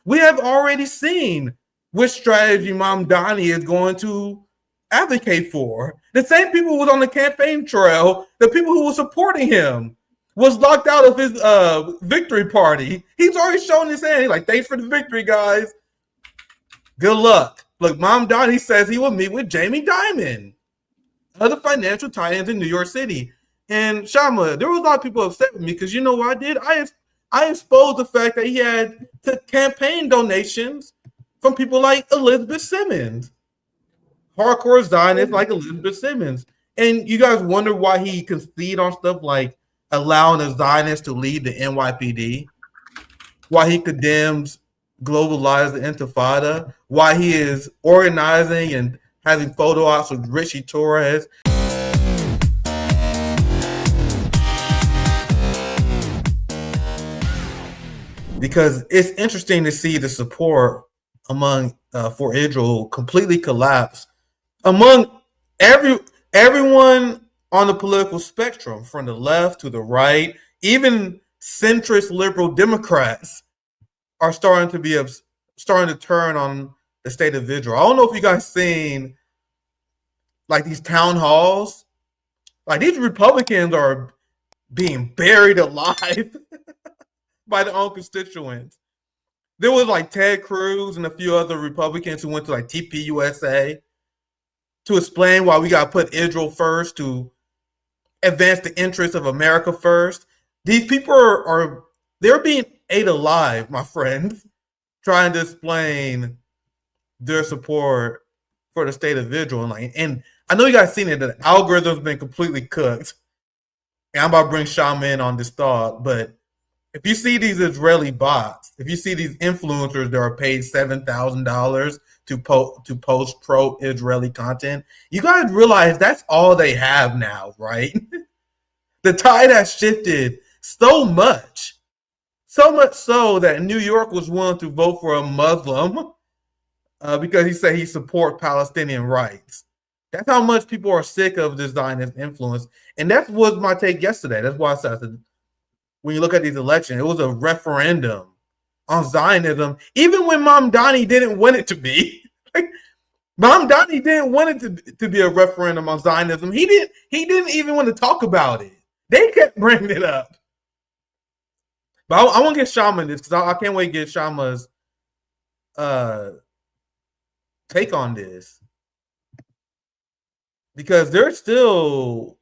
We have already seen which strategy Mamdani is going to advocate for. The same people who was on the campaign trail, the people who were supporting him, was locked out of his victory party. He's already shown his hand. He's like, thanks for the victory, guys. Good luck. Look, Mamdani says he will meet with Jamie Dimon, other financial tie-ins in New York City. And Shama, there was a lot of people upset with me because you know what I did? I exposed the fact that he had campaign donations from people like Elizabeth Simmons, hardcore Zionists like Elizabeth Simmons. And you guys wonder why he conceded on stuff like allowing the Zionists to lead the NYPD, why he condemns globalized the Intifada, why he is organizing and having photo ops with Richie Torres. Because it's interesting to see the support among for Israel completely collapse among everyone on the political spectrum, from the left to the right. Even centrist liberal Democrats are starting to turn on the state of Israel. I don't know if you guys seen like these town halls. Like these Republicans are being buried alive by their own constituents. There was like Ted Cruz and a few other Republicans who went to like TPUSA to explain why we got to put Israel first, to advance the interests of America first. These people they're being ate alive, my friends, trying to explain their support for the state of Israel. And I know you guys seen it, the algorithm's been completely cooked. And I'm about to bring Shama in on this thought, but if you see these Israeli bots, if you see these influencers that are paid $7,000 to post pro-Israeli content, you guys realize that's all they have now, right? The tide has shifted so much so that New York was willing to vote for a Muslim because he said he supports Palestinian rights. That's how much people are sick of this Zionist influence. And that was my take yesterday. That's why I said, when you look at these elections, it was a referendum on Zionism, even when Mamdani didn't want it to be. Mamdani didn't want it to be a referendum on Zionism. He didn't even want to talk about it. They kept bringing it up. But I want to get Shama this because I can't wait to get Shama's take on this. Because there's still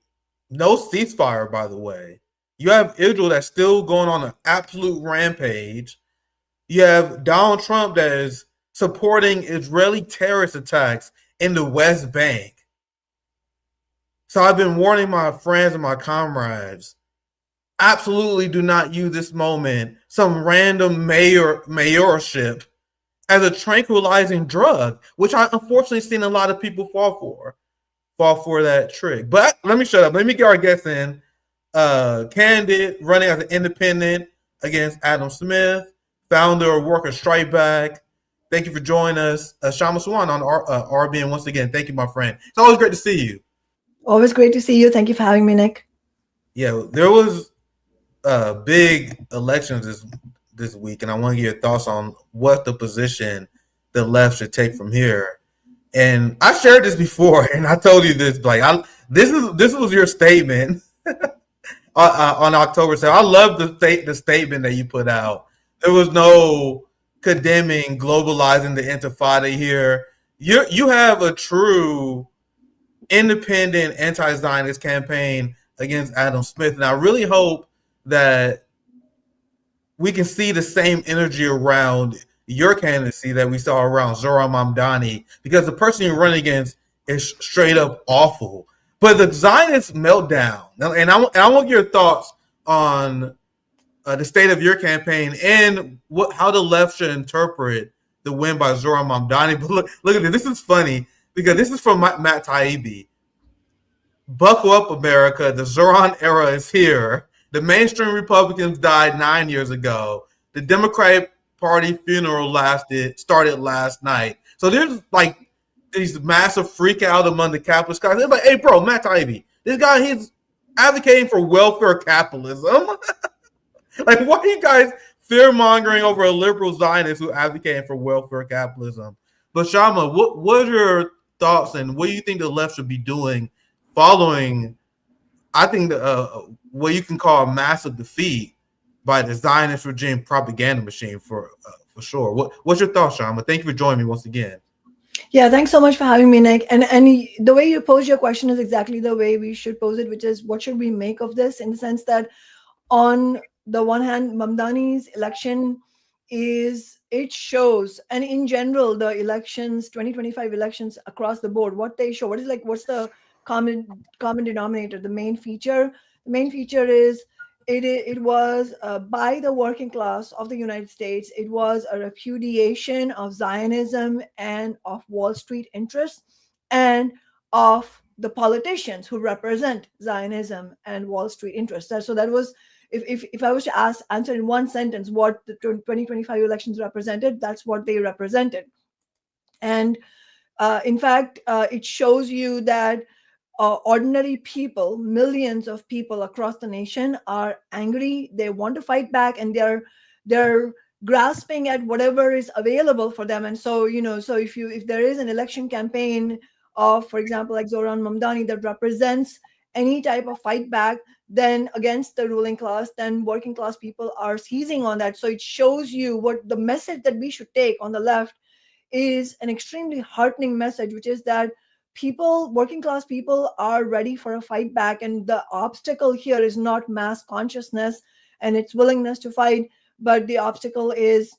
no ceasefire, by the way. You have Israel that's still going on an absolute rampage. You have Donald Trump that is supporting Israeli terrorist attacks in the West Bank. So I've been warning my friends and my comrades, absolutely do not use this moment, some random mayorship, as a tranquilizing drug, which I unfortunately seen a lot of people fall for that trick. But let me shut up. Let me get our guests in. Candid, running as an independent against Adam Smith, founder of Worker Strike Back. Thank you for joining us. Shama Swan on RBN once again. Thank you, my friend. It's always great to see you. Always great to see you. Thank you for having me, Nick. Yeah, there was big elections this week, and I want to get your thoughts on what the position the left should take from here. And I shared this before, and I told you this, like this was your statement. On October 7th. I love the statement that you put out. There was no condemning globalizing the Intifada here. You have a true independent anti-Zionist campaign against Adam Smith, and I really hope that we can see the same energy around your candidacy that we saw around Zohran Mamdani, because the person you're running against is straight up awful. But the Zionist meltdown, and I want your thoughts on the state of your campaign and how the left should interpret the win by Zohran Mamdani. But look at this. This is funny because this is from Matt Taibbi. Buckle up, America. The Zohran era is here. The mainstream Republicans died 9 years ago. The Democratic Party funeral started last night. So there's like these massive freak out among the capitalist guys. They're like, hey, bro, Matt Taibbi, this guy, he's advocating for welfare capitalism. Like, why are you guys fear mongering over a liberal Zionist who advocating for welfare capitalism. But Shama, what are your thoughts and what do you think the left should be doing following? I think what you can call a massive defeat by the Zionist regime propaganda machine for sure. What's your thoughts, Shama? Thank you for joining me once again. Yeah, thanks so much for having me, Nick. And the way you pose your question is exactly the way we should pose it, which is what should we make of this, in the sense that on the one hand, Mamdani's election it shows, and in general, the elections, 2025 elections across the board, what they show, what's the common denominator, the main feature? The main feature is it was by the working class of the United States. It was a repudiation of Zionism and of Wall Street interests and of the politicians who represent Zionism and Wall Street interests. So that was, if I was to answer in one sentence what the 2025 elections represented, that's what they represented. And in fact, it shows you that ordinary people, millions of people across the nation, are angry. They want to fight back, and they're grasping at whatever is available for them. And so, so if there is an election campaign of, for example, like Zohran Mamdani, that represents any type of fight back then against the ruling class, then working class people are seizing on that. So it shows you what the message that we should take on the left is, an extremely heartening message, which is that working class people are ready for a fight back. And the obstacle here is not mass consciousness and its willingness to fight, but the obstacle is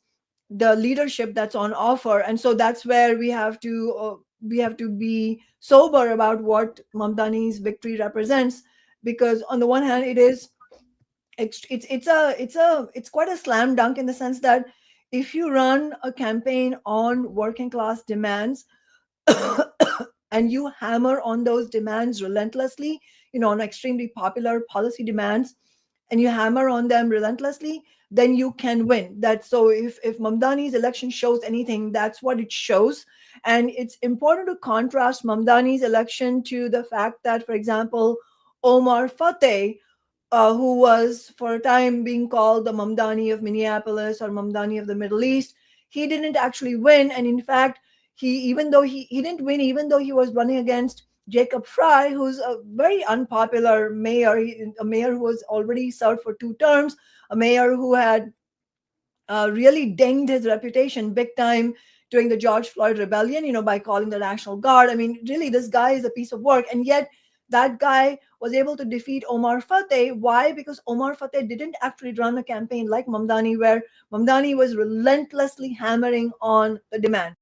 the leadership that's on offer. And so that's where we have to be sober about what Mamdani's victory represents, because on the one hand, it's quite a slam dunk, in the sense that if you run a campaign on working class demands and you hammer on those demands relentlessly, on extremely popular policy demands, and you hammer on them relentlessly, then you can win. So if Mamdani's election shows anything, that's what it shows. And it's important to contrast Mamdani's election to the fact that, for example, Omar Fateh, who was for a time being called the Mamdani of Minneapolis or Mamdani of the Middle East, he didn't actually win. And in fact, even though he didn't win, even though he was running against Jacob Fry, who's a very unpopular mayor, a mayor who was already served for 2 terms, a mayor who had really dinged his reputation big time during the George Floyd rebellion, by calling the National Guard. I mean, really, this guy is a piece of work. And yet that guy was able to defeat Omar Fateh. Why? Because Omar Fateh didn't actually run a campaign like Mamdani, where Mamdani was relentlessly hammering on the demands.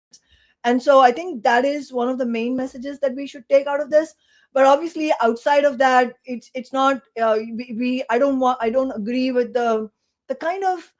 And so I think that is one of the main messages that we should take out of this. But obviously, outside of that, it's not. I don't agree with the kind of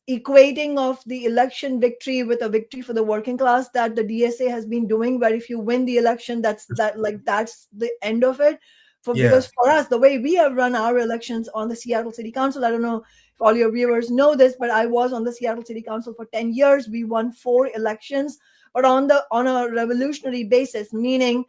equating of the election victory with a victory for the working class that the DSA has been doing, where if you win the election, that's the end of it. Because for us, the way we have run our elections on the Seattle City Council, I don't know if all your viewers know this, but I was on the Seattle City Council for 10 years. We won 4 elections, but on a revolutionary basis, meaning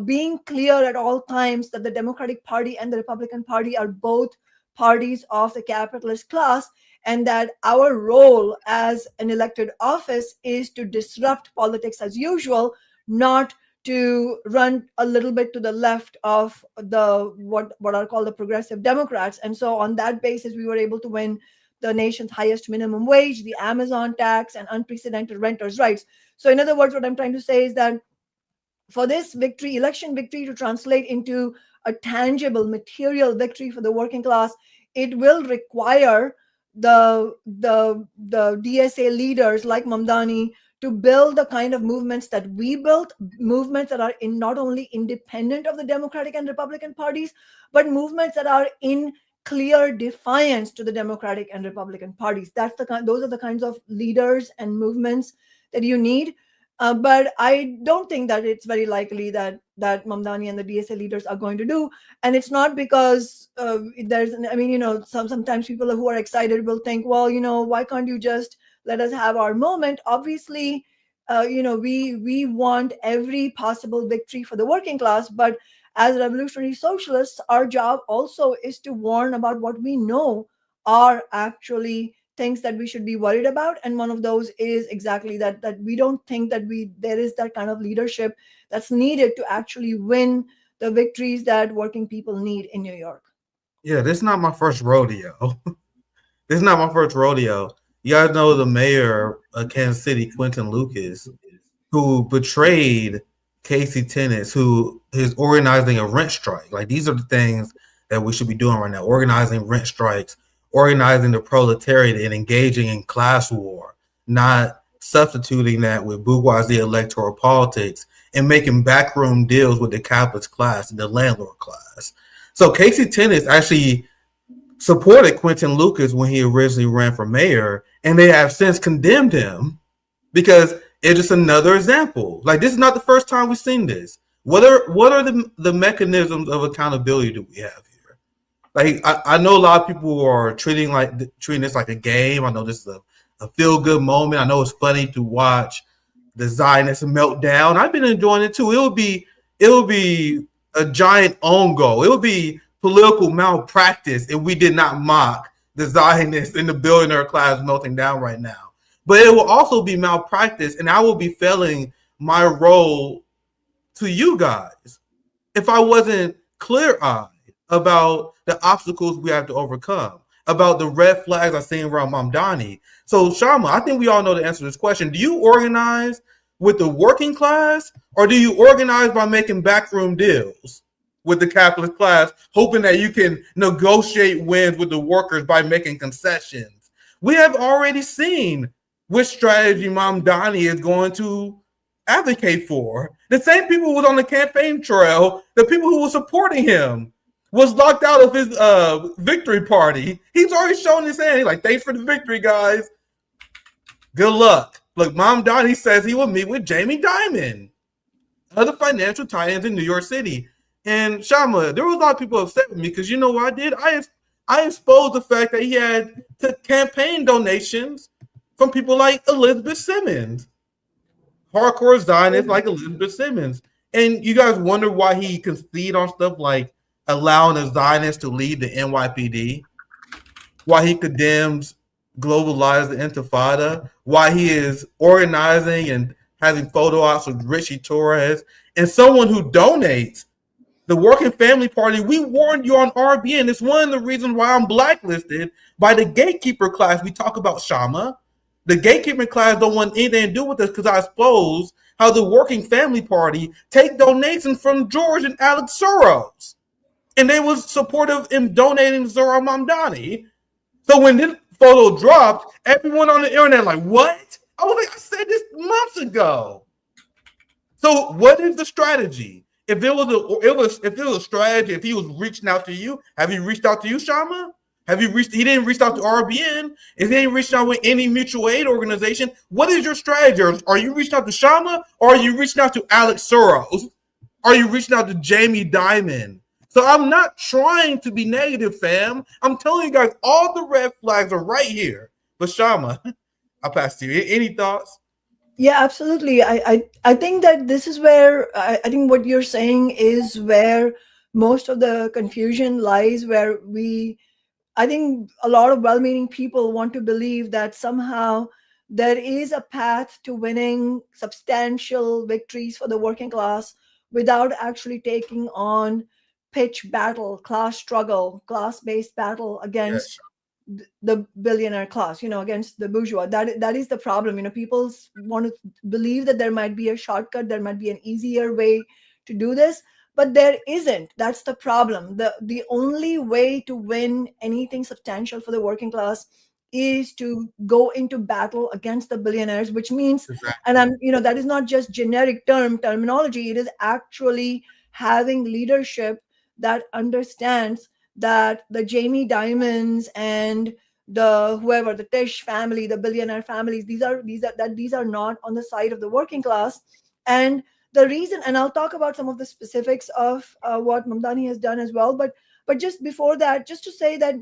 being clear at all times that the Democratic Party and the Republican Party are both parties of the capitalist class, and that our role as an elected office is to disrupt politics as usual, not to run a little bit to the left of what are called the progressive Democrats. And so on that basis, we were able to win the nation's highest minimum wage, the Amazon tax, and unprecedented renters' rights. So in other words, what I'm trying to say is that for this election victory to translate into a tangible, material victory for the working class, it will require the DSA leaders like Mamdani to build the kind of movements that we built, movements that are not only independent of the Democratic and Republican parties, but movements that are in clear defiance to the Democratic and Republican parties. Those are the kinds of leaders and movements that you need. But I don't think that it's very likely that Mamdani and the DSA leaders are going to do. And it's not because sometimes people who are excited will think, well, why can't you just let us have our moment? Obviously, we want every possible victory for the working class. But as revolutionary socialists, our job also is to warn about what we know are actually things that we should be worried about, and one of those is exactly that we don't think that there is that kind of leadership that's needed to actually win the victories that working people need in New York. Yeah, this is not my first rodeo. This is not my first rodeo. You guys know the mayor of Kansas City, Quentin Lucas, who betrayed Casey Tennis, who is organizing a rent strike. Like, these are the things that we should be doing right now: organizing rent strikes, organizing the proletariat, and engaging in class war, not substituting that with bourgeoisie electoral politics and making backroom deals with the capitalist class and the landlord class. So Casey Tennis actually supported Quentin Lucas when he originally ran for mayor, and they have since condemned him because it's just another example. Like, this is not the first time we've seen this. What are the mechanisms of accountability that we have here? Like, I know a lot of people are treating this like a game. I know this is a feel good moment. I know it's funny to watch the Zionist meltdown. I've been enjoying it too. It will be a giant own goal. It will be political malpractice if we did not mock the Zionists in the billionaire class melting down right now. But it will also be malpractice, and I will be failing my role to you guys if I wasn't clear-eyed about the obstacles we have to overcome, about the red flags I see around Mamdani. So, Shama, I think we all know the answer to this question. Do you organize with the working class, or do you organize by making backroom deals with the capitalist class, hoping that you can negotiate wins with the workers by making concessions? We have already seen which strategy Mamdani is going to advocate for. The same people who was on the campaign trail, the people who were supporting him, was locked out of his victory party. He's already shown his hand. He's like, thanks for the victory, guys. Good luck. Look, Mamdani says he will meet with Jamie Dimon, other financial tie-ins in New York City. And Shama, there was a lot of people upset with me because you know what I did? I exposed the fact that he had campaign donations from people like Elizabeth Simmons, hardcore Zionists like Elizabeth Simmons. And you guys wonder why he conceded on stuff like allowing a Zionist to lead the NYPD, why he condemns globalized the Intifada, why he is organizing and having photo ops with Richie Torres, and someone who donates the Working Family Party. We warned you on RBN. It's one of the reasons why I'm blacklisted by the gatekeeper class we talk about, Shama. The gatekeeping class don't want anything to do with this because I expose how the Working Family Party take donations from George and Alex Soros. And they was supportive in donating Zohran Mamdani. So when this photo dropped, everyone on the internet like, what? I was like, I said this months ago. So what is the strategy? If it was a strategy, if he was reaching out to you, have he reached out to you, Shama? He didn't reach out to RBN. If he ain't reached out with any mutual aid organization, what is your strategy? Are you reaching out to Shama, or are you reaching out to Alex Soros? Are you reaching out to Jamie Dimon? So I'm not trying to be negative, fam. I'm telling you guys, all the red flags are right here. But Shama, I'll pass to you. Any thoughts? Yeah, absolutely. I think that this is where I think what you're saying is where most of the confusion lies, where I think a lot of well-meaning people want to believe that somehow there is a path to winning substantial victories for the working class without actually taking on pitch battle, class struggle, class-based battle against the billionaire class, against the bourgeois. That is the problem. People want to believe that there might be a shortcut, there might be an easier way to do this, but there isn't. That's the problem. The only way to win anything substantial for the working class is to go into battle against the billionaires, which means, and that is not just generic terminology. It is actually having leadership that understands that the Jamie Dimons and the Tish family, the billionaire families, these are not on the side of the working class. And the reason, and I'll talk about some of the specifics of what Mamdani has done as well, but just before that, just to say that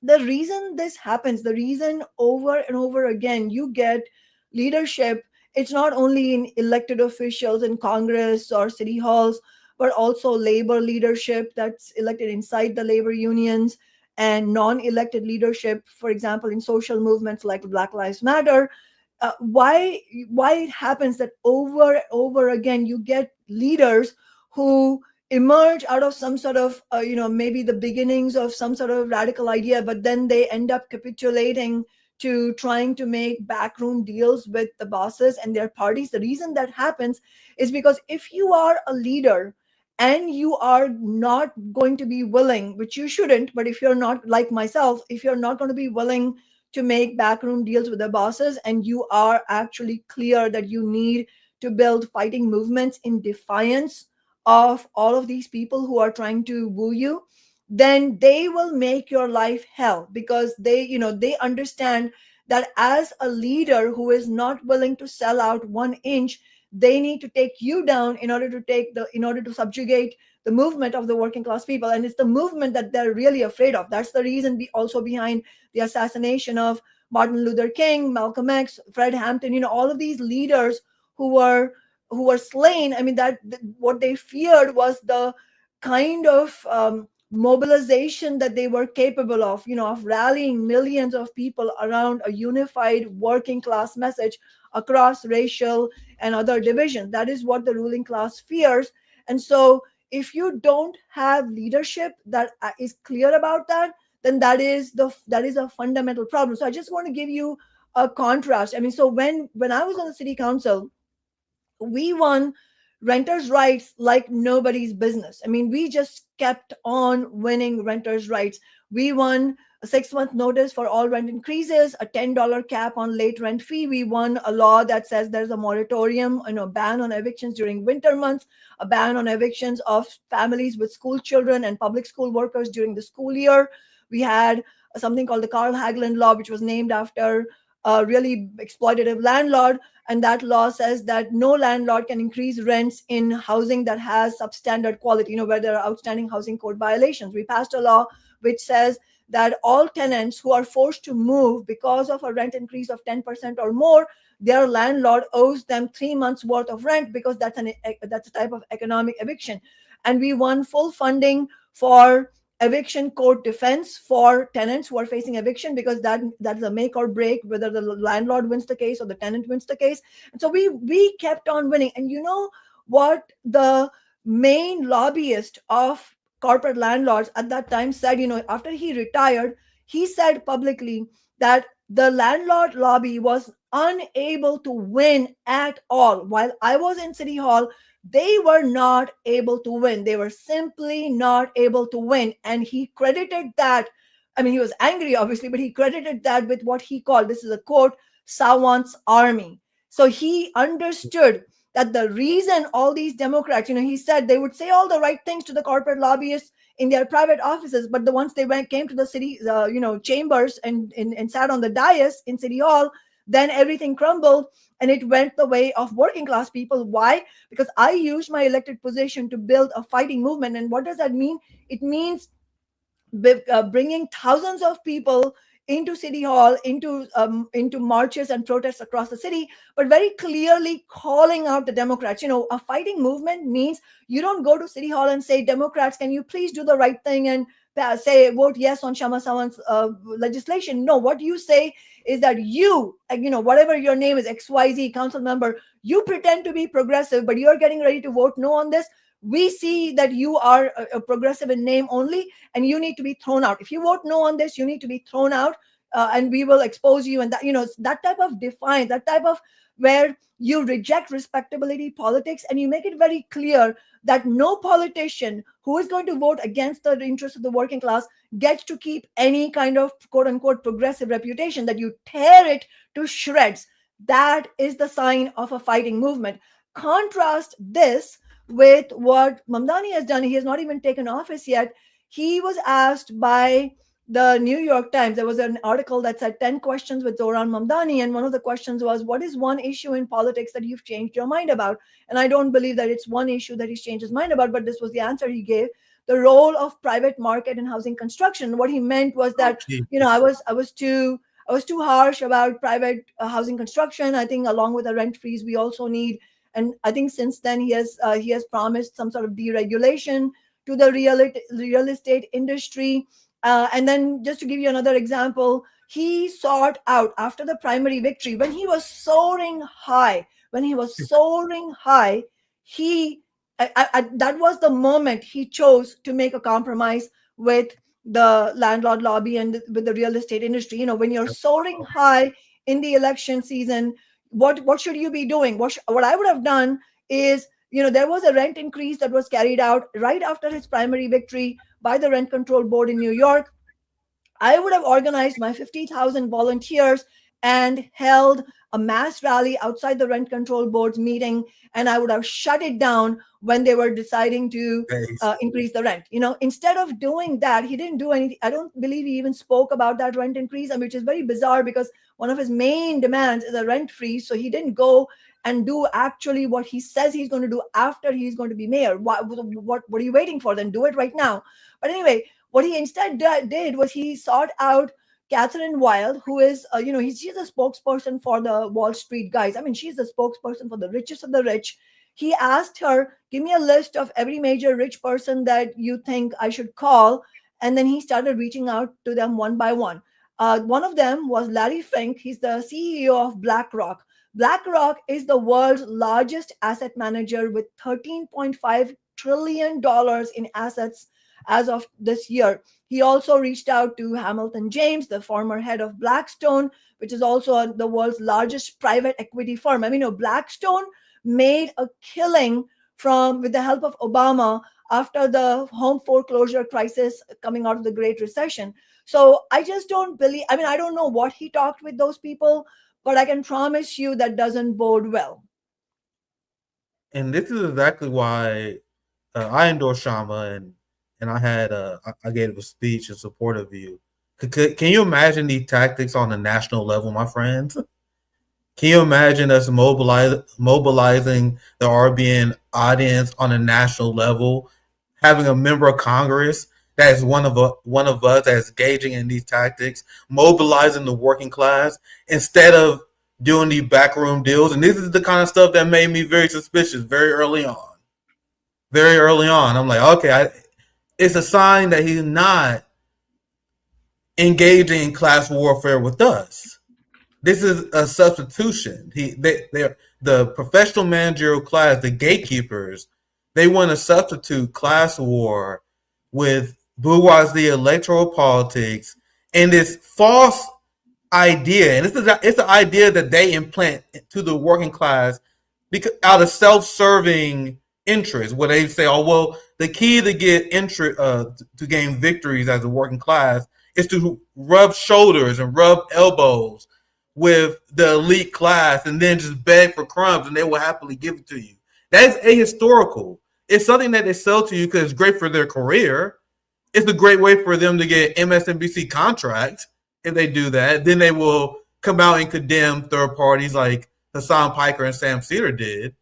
the reason this happens, the reason over and over again you get leadership, it's not only in elected officials in Congress or city halls, but also labor leadership that's elected inside the labor unions. and non-elected leadership, for example, in social movements like Black Lives Matter, why it happens that over again you get leaders who emerge out of some sort of maybe the beginnings of some sort of radical idea, but then they end up capitulating to trying to make backroom deals with the bosses and their parties. The reason that happens is because if you are a leader and you are not going to be willing, which you shouldn't, but if you're not like myself, if you're not going to be willing to make backroom deals with the bosses, and you are actually clear that you need to build fighting movements in defiance of all of these people who are trying to woo you, then they will make your life hell, because they understand that as a leader who is not willing to sell out 1 inch, they need to take you down in order to subjugate the movement of the working class people. And it's the movement that they're really afraid of. That's the reason also behind the assassination of Martin Luther King, Malcolm X, Fred Hampton, all of these leaders who were slain. I mean, what they feared was the kind of mobilization that they were capable of rallying millions of people around a unified working class message across racial and other divisions. That is what the ruling class fears. And so if you don't have leadership that is clear about that, then that is a fundamental problem. So I just want to give you a contrast. I mean, so when I was on the city council, we won renters' rights like nobody's business. I mean, we just kept on winning renters' rights. We won a 6-month notice for all rent increases, a $10 cap on late rent fee. We won a law that says there's a moratorium, ban on evictions during winter months, a ban on evictions of families with school children and public school workers during the school year. We had something called the Carl Hagelin law, which was named after a really exploitative landlord. And that law says that no landlord can increase rents in housing that has substandard quality, where there are outstanding housing code violations. We passed a law which says that all tenants who are forced to move because of a rent increase of 10% or more, their landlord owes them 3 months worth of rent, because that's a type of economic eviction. And we won full funding for eviction court defense for tenants who are facing eviction, because that's a make or break whether the landlord wins the case or the tenant wins the case. And so we kept on winning. And you know what the main lobbyist of corporate landlords at that time said? After he retired, he said publicly that the landlord lobby was unable to win at all. While I was in City Hall, they were not able to win. They were simply not able to win. And he credited that. I mean, he was angry, obviously, but he credited that with what he called, this is a quote, Savant's army. So he understood that the reason all these Democrats, he said they would say all the right things to the corporate lobbyists in their private offices, but once they came to the city, chambers and sat on the dais in City Hall, then everything crumbled and it went the way of working class people. Why? Because I used my elected position to build a fighting movement. And what does that mean? It means bringing thousands of people into City Hall, into marches and protests across the city, but very clearly calling out the Democrats. A fighting movement means you don't go to City Hall and say, Democrats, can you please do the right thing and say vote yes on Shama Sawant's legislation? No, what you say is that you, whatever your name is, XYZ council member, you pretend to be progressive, but you're getting ready to vote no on this. We see that you are a progressive in name only, and you need to be thrown out. If you vote no on this, you need to be thrown out, and we will expose you. And that type of defiance, that type of where you reject respectability politics and you make it very clear that no politician who is going to vote against the interests of the working class gets to keep any kind of quote unquote progressive reputation, that you tear it to shreds. That is the sign of a fighting movement. Contrast this with what Mamdani has done. He has not even taken office yet. He was asked by the New York Times. There was an article that said 10 questions with Zohran Mamdani. And one of the questions was, what is one issue in politics that you've changed your mind about? And I don't believe that it's one issue that he's changed his mind about, but this was the answer he gave: the role of private market in housing construction. What he meant was that, I was too harsh about private housing construction. I think along with the rent freeze, we also need, and I think since then he has promised some sort of deregulation to the real estate industry. And then just to give you another example, he sought out after the primary victory when he was soaring high. When he was soaring high, he that was the moment he chose to make a compromise with the landlord lobby and with the real estate industry. When you're soaring high in the election season, what should you be doing? What I would have done is, there was a rent increase that was carried out right after his primary victory by the Rent Control Board in New York. I would have organized my 50,000 volunteers and held a mass rally outside the Rent Control Board's meeting, and I would have shut it down when they were deciding to increase the rent. Instead of doing that, he didn't do anything. I don't believe he even spoke about that rent increase, which is very bizarre because one of his main demands is a rent freeze. So he didn't go and do actually what he says he's going to do after he's going to be mayor. What are you waiting for? Then do it right now. But anyway, what he instead did was he sought out Catherine Wild, who is, she's a spokesperson for the Wall Street guys. I mean, she's a spokesperson for the richest of the rich. He asked her, give me a list of every major rich person that you think I should call. And then he started reaching out to them one by one. One of them was Larry Fink. He's the CEO of BlackRock. BlackRock is the world's largest asset manager with $13.5 trillion in assets as of this year. He also reached out to Hamilton James, the former head of Blackstone, which is also the world's largest private equity firm. I mean, Blackstone made a killing with the help of Obama after the home foreclosure crisis coming out of the Great Recession. So I just don't believe, I don't know what he talked with those people, but I can promise you that doesn't bode well. And this is exactly why I endorse Shama, and I gave a speech in support of you. Can you imagine these tactics on the national level, my friends? Can you imagine us mobilizing the RBN audience on a national level, having a member of Congress that is one of us that's engaging in these tactics, mobilizing the working class instead of doing these backroom deals? And this is the kind of stuff that made me very suspicious very early on. Very early on, I'm like, okay, it's a sign that he's not engaging in class warfare with us. This is a substitution. The professional managerial class, the gatekeepers, they want to substitute class war with bourgeoisie electoral politics and this false idea. And it's an idea that they implant to the working class because out of self-serving interest, where they say, "Oh well, the key to get to gain victories as a working class is to rub shoulders and rub elbows with the elite class, and then just beg for crumbs, and they will happily give it to you." That's ahistorical. It's something that they sell to you because it's great for their career. It's a great way for them to get MSNBC contracts. If they do that, then they will come out and condemn third parties like Hassan Piker and Sam Cedar did.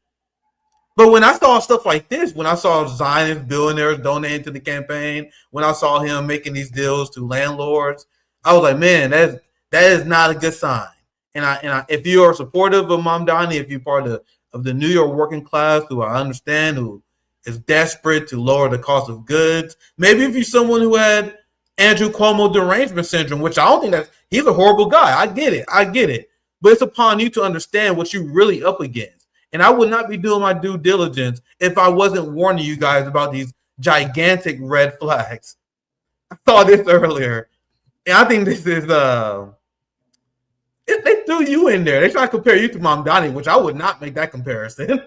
But when I saw stuff like this, when I saw Zionist billionaires donating to the campaign, when I saw him making these deals to landlords, I was like, man, that is not a good sign. And if you are supportive of Mamdani, if you're part of the New York working class, who I understand, who is desperate to lower the cost of goods, maybe if you're someone who had Andrew Cuomo derangement syndrome, which I don't think he's a horrible guy. I get it. But it's upon you to understand what you're really up against. And I would not be doing my due diligence if I wasn't warning you guys about these gigantic red flags. I saw this earlier. And I think this is they threw you in there. They try to compare you to Mamdani, which I would not make that comparison.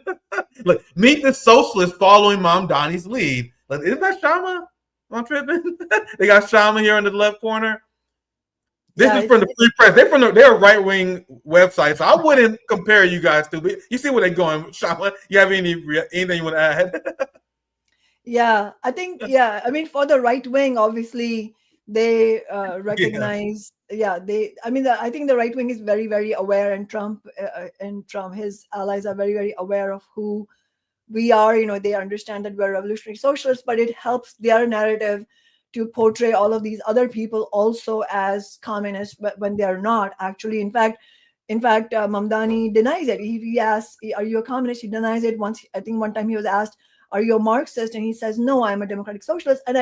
Look, meet the socialist following Mamdani's lead. Like, isn't that Shama? Am I tripping? They got Shama here in the left corner. This is from the Free Press. They're a right wing website, so I wouldn't compare you guys to. But you see where they're going, Shama. You have anything you want to add? Yeah, I think. Yeah, I mean, for the right wing, obviously they recognize. Yeah, I think the right wing is very, very aware, and Trump, his allies are very, very aware of who we are. They understand that we're revolutionary socialists, but it helps their narrative to portray all of these other people also as communists, but when they are not actually. In fact, Mamdani denies it. He asks, "Are you a communist?" He denies it. Once, I think, one time he was asked, "Are you a Marxist?" and he says, "No, I'm a democratic socialist." And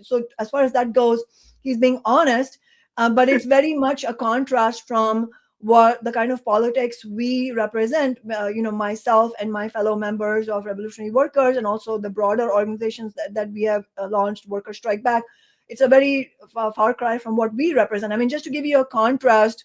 so as far as that goes, he's being honest. But it's very much a contrast from what the kind of politics we represent, myself and my fellow members of Revolutionary Workers, and also the broader organizations that we have launched, Worker Strike Back. It's a very far cry from what we represent. I mean, just to give you a contrast,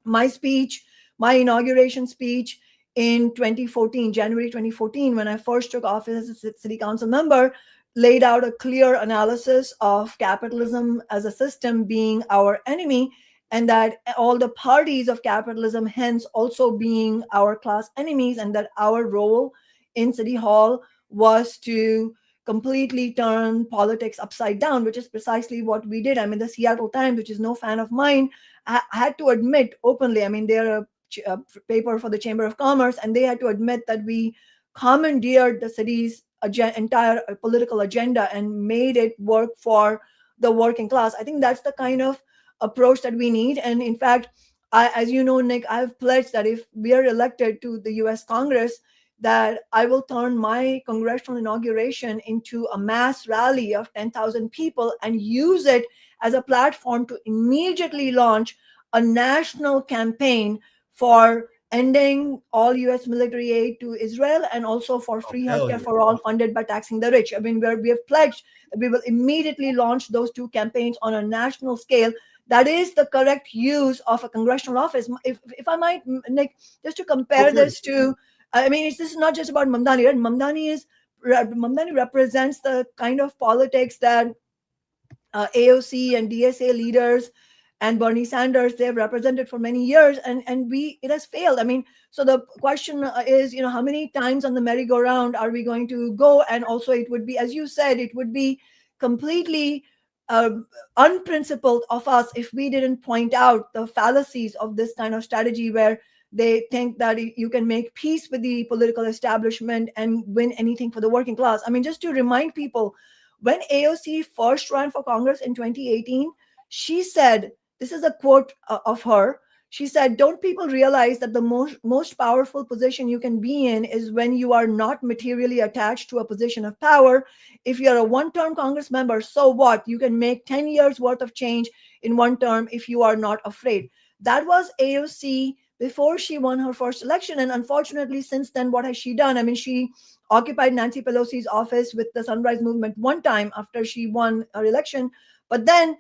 my speech, my inauguration speech in 2014, January 2014, when I first took office as a city council member, laid out a clear analysis of capitalism as a system being our enemy, and that all the parties of capitalism hence also being our class enemies, and that our role in City Hall was to completely turn politics upside down, which is precisely what we did. I mean, the Seattle Times, which is no fan of mine, I had to admit openly, I mean, they're a paper for the Chamber of Commerce, and they had to admit that we commandeered the city's entire political agenda and made it work for the working class. I think that's the kind of approach that we need. And in fact, as you know, Nick, I've pledged that if we are elected to the US Congress, that I will turn my congressional inauguration into a mass rally of 10,000 people and use it as a platform to immediately launch a national campaign for ending all US military aid to Israel, and also for free healthcare for all, funded by taxing the rich. I mean, we have pledged that we will immediately launch those two campaigns on a national scale. That is the correct use of a congressional office. If I might, Nick, just to compare this to, I mean, this is not just about Mamdani, right? Mamdani represents the kind of politics that AOC and DSA leaders and Bernie Sanders, they've represented for many years, and it has failed. I mean, so the question is, how many times on the merry-go-round are we going to go? And also, it would be, as you said, it would be completely unprincipled of us if we didn't point out the fallacies of this kind of strategy, where they think that you can make peace with the political establishment and win anything for the working class. I mean, just to remind people, when AOC first ran for Congress in 2018, she said, this is a quote of her. She said, "Don't people realize that the most powerful position you can be in is when you are not materially attached to a position of power? If you're a one-term Congress member, so what? You can make 10 years worth of change in one term if you are not afraid." That was AOC before she won her first election. And unfortunately, since then, what has she done? I mean, she occupied Nancy Pelosi's office with the Sunrise Movement one time after she won her election. But then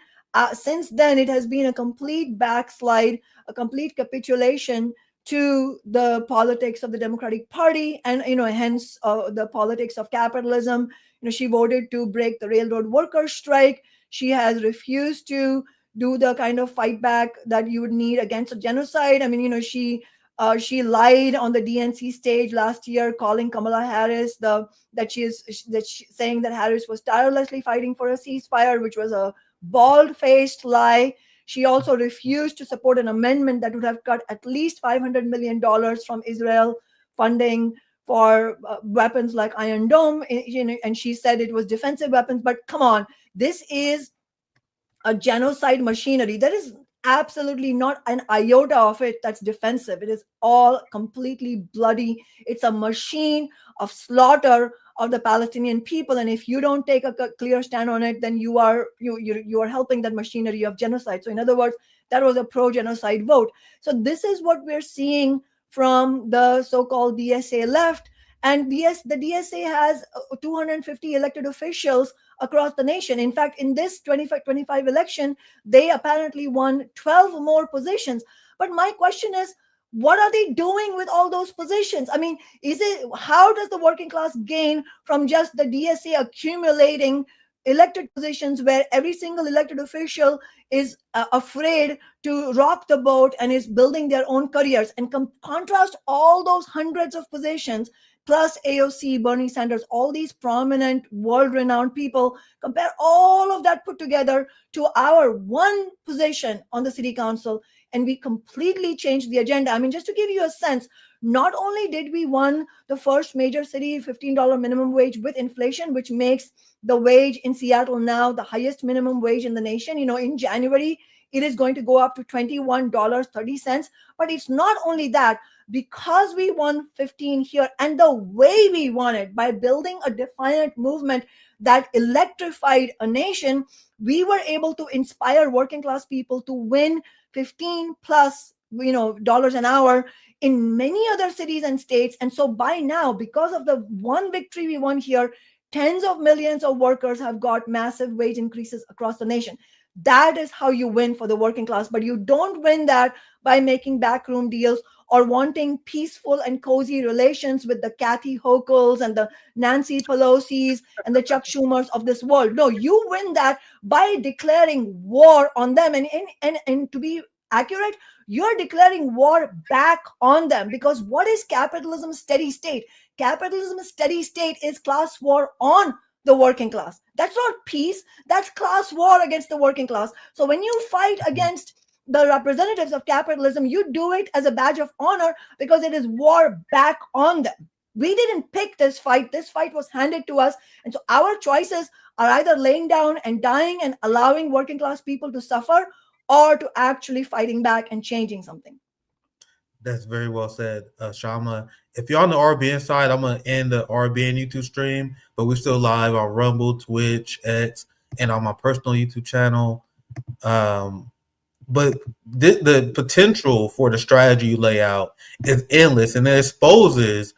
since then, it has been a complete backslide, a complete capitulation to the politics of the Democratic Party, and hence the politics of capitalism. She voted to break the railroad workers' strike. She has refused to do the kind of fight back that you would need against a genocide. I mean, she lied on the DNC stage last year, calling Kamala Harris saying that Harris was tirelessly fighting for a ceasefire, which was a bald-faced lie. She also refused to support an amendment that would have cut at least $500 million from Israel funding for weapons like Iron Dome, and she said it was defensive weapons. But come on, this is a genocide machinery. There is absolutely not an iota of it that's defensive. It is all completely bloody. It's a machine of slaughter of the Palestinian people, and if you don't take a clear stand on it, then you are helping that machinery of genocide. So in other words, that was a pro-genocide vote. So this is what we're seeing from the so-called DSA left, and the DSA has 250 elected officials across the nation. In fact, in this 25 election, they apparently won 12 more positions. But my question is, what are they doing with all those positions? I mean, how does the working class gain from just the DSA accumulating elected positions where every single elected official is afraid to rock the boat and is building their own careers? And contrast all those hundreds of positions plus AOC, Bernie Sanders, all these prominent, world-renowned people, compare all of that put together to our one position on the city council, and we completely changed the agenda. I mean, just to give you a sense, not only did we won the first major city $15 minimum wage with inflation, which makes the wage in Seattle now the highest minimum wage in the nation. In January, it is going to go up to $21.30. But it's not only that. Because we won 15 here, and the way we won it, by building a defiant movement that electrified a nation, we were able to inspire working class people to win 15 plus dollars an hour in many other cities and states. And so by now, because of the one victory we won here, tens of millions of workers have got massive wage increases across the nation. That is how you win for the working class. But you don't win that by making backroom deals or wanting peaceful and cozy relations with the Kathy Hochul's and the Nancy Pelosi's and the Chuck Schumers of this world. No, you win that by declaring war on them. And to be accurate, you're declaring war back on them. Because what is capitalism's steady state? Capitalism's steady state is class war on the working class. That's not peace. That's class war against the working class. So when you fight against the representatives of capitalism, you do it as a badge of honor because it is war back on them. We didn't pick this fight. This fight was handed to us. And so our choices are either laying down and dying and allowing working class people to suffer, or to actually fighting back and changing something. That's very well said, Shama. If you're on the RBN side, I'm going to end the RBN YouTube stream, but we're still live on Rumble, Twitch, X, and on my personal YouTube channel. But the potential for the strategy you lay out is endless, and it exposes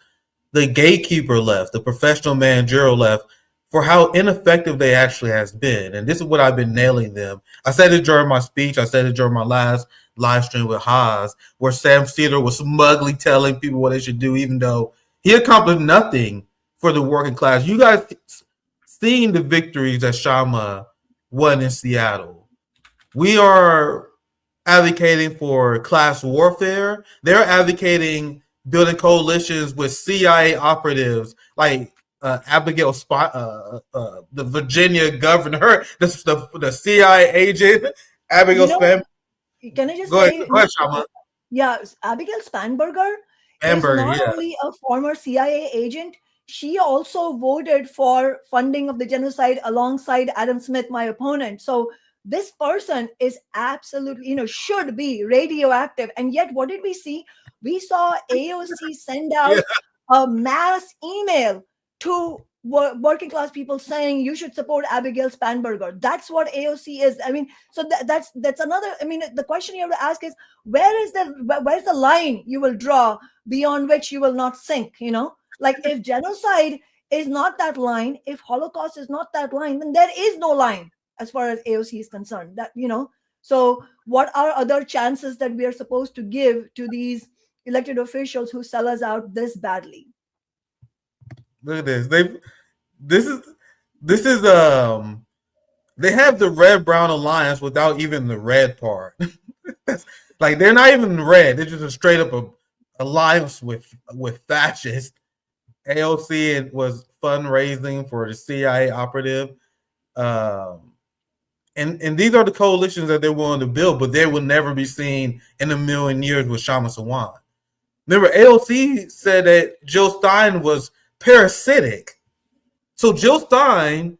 the gatekeeper left, the professional managerial left, for how ineffective they actually has been. And this is what I've been nailing them. I said it during my speech. I said it during my last live stream with Haas, where Sam Cedar was smugly telling people what they should do, even though he accomplished nothing for the working class. You guys seen the victories that Shama won in Seattle. We are advocating for class warfare. They're advocating building coalitions with CIA operatives like Abigail the Virginia governor, the CIA agent, Abigail Span. Can I just go say, ahead, Shama. Yeah, Abigail Spanberger is not only a former CIA agent, she also voted for funding of the genocide alongside Adam Smith, my opponent. So this person is absolutely, should be radioactive. And yet, what did we see? We saw AOC send out a mass email to working class people saying you should support Abigail Spanberger. That's what AOC is. I mean, so that's another. I mean, the question you have to ask is where's the line you will draw beyond which you will not sink? Like if genocide is not that line, if Holocaust is not that line, then there is no line as far as AOC is concerned. So what are other chances that we are supposed to give to these elected officials who sell us out this badly? Look at this. They have the red-brown alliance without even the red part. Like they're not even red. They're just a straight up alliance with fascists. AOC was fundraising for the CIA operative. And these are the coalitions that they're willing to build, but they will never be seen in a million years with Shama Sawan. Remember, AOC said that Jill Stein was parasitic. So Jill Stein,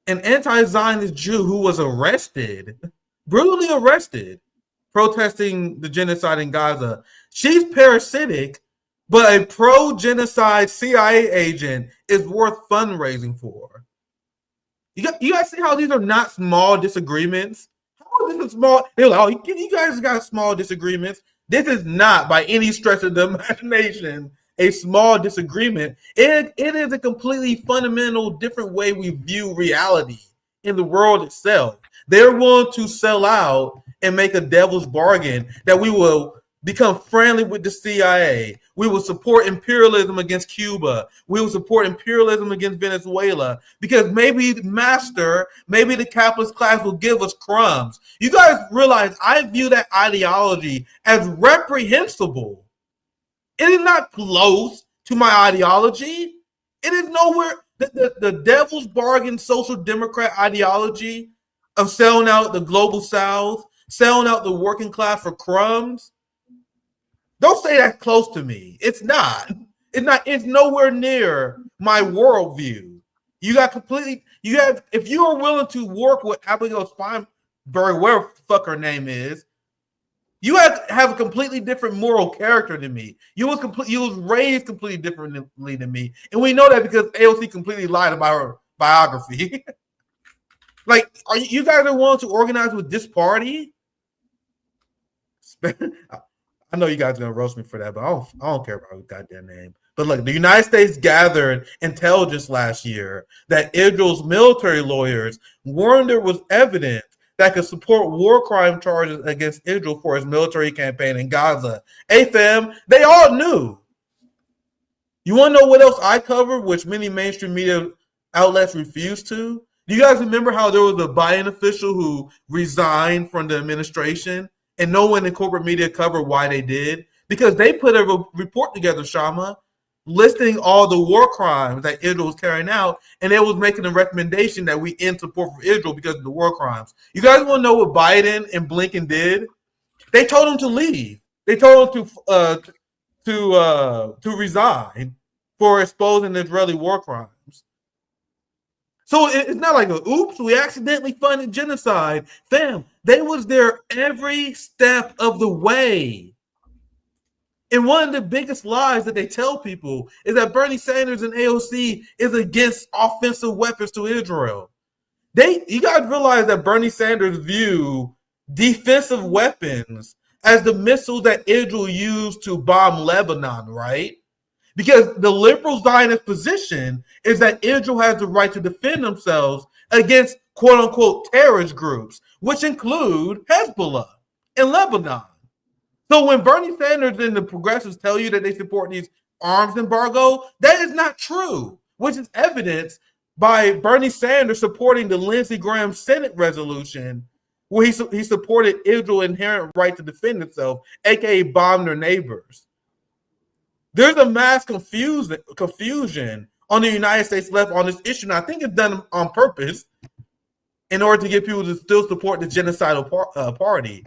an anti-Zionist Jew who was brutally arrested, protesting the genocide in Gaza. She's parasitic, but a pro-genocide CIA agent is worth fundraising for. You guys see how these are not small disagreements? How is this a small? They're like, oh, you guys got small disagreements. This is not, by any stretch of the imagination, a small disagreement. It is a completely fundamental different way we view reality in the world itself. They're willing to sell out and make a devil's bargain that we will become friendly with the CIA. We will support imperialism against Cuba. We will support imperialism against Venezuela because maybe the capitalist class will give us crumbs. You guys realize I view that ideology as reprehensible. It is not close to my ideology. It is nowhere. The devil's bargain social democrat ideology of selling out the global south, selling out the working class for crumbs. Don't say that's close to me. It's not. It's nowhere near my worldview. If you are willing to work with Abigail Spanberger, whatever the fuck her name is, you have a completely different moral character than me. You was raised completely differently than me. And we know that because AOC completely lied about biography. Like, are you guys are willing to organize with this party? I know you guys are gonna roast me for that, but I don't care about the goddamn name. But look, the United States gathered intelligence last year that Israel's military lawyers warned there was evidence that could support war crime charges against Israel for its military campaign in Gaza. Hey fam, they all knew. You want to know what else I covered, which many mainstream media outlets refused to? Do you guys remember how there was a Biden official who resigned from the administration and no one in corporate media covered why they did? Because they put a report together, Shama, listing all the war crimes that Israel was carrying out, and it was making a recommendation that we end support for Israel because of the war crimes. You guys want to know what Biden and Blinken did? They told him to leave. They told him to resign for exposing Israeli war crimes. So it's not like oops, we accidentally funded genocide. Fam, they was there every step of the way. And one of the biggest lies that they tell people is that Bernie Sanders and AOC is against offensive weapons to Israel. You guys realize that Bernie Sanders view defensive weapons as the missiles that Israel used to bomb Lebanon, right? Because the liberal Zionist position is that Israel has the right to defend themselves against quote-unquote terrorist groups, which include Hezbollah in Lebanon. So when Bernie Sanders and the progressives tell you that they support these arms embargo, that is not true, which is evidenced by Bernie Sanders supporting the Lindsey Graham Senate resolution where he supported Israel's inherent right to defend itself, aka bomb their neighbors. There's a mass confusion on the United States left on this issue, and I think it's done on purpose in order to get people to still support the genocidal party.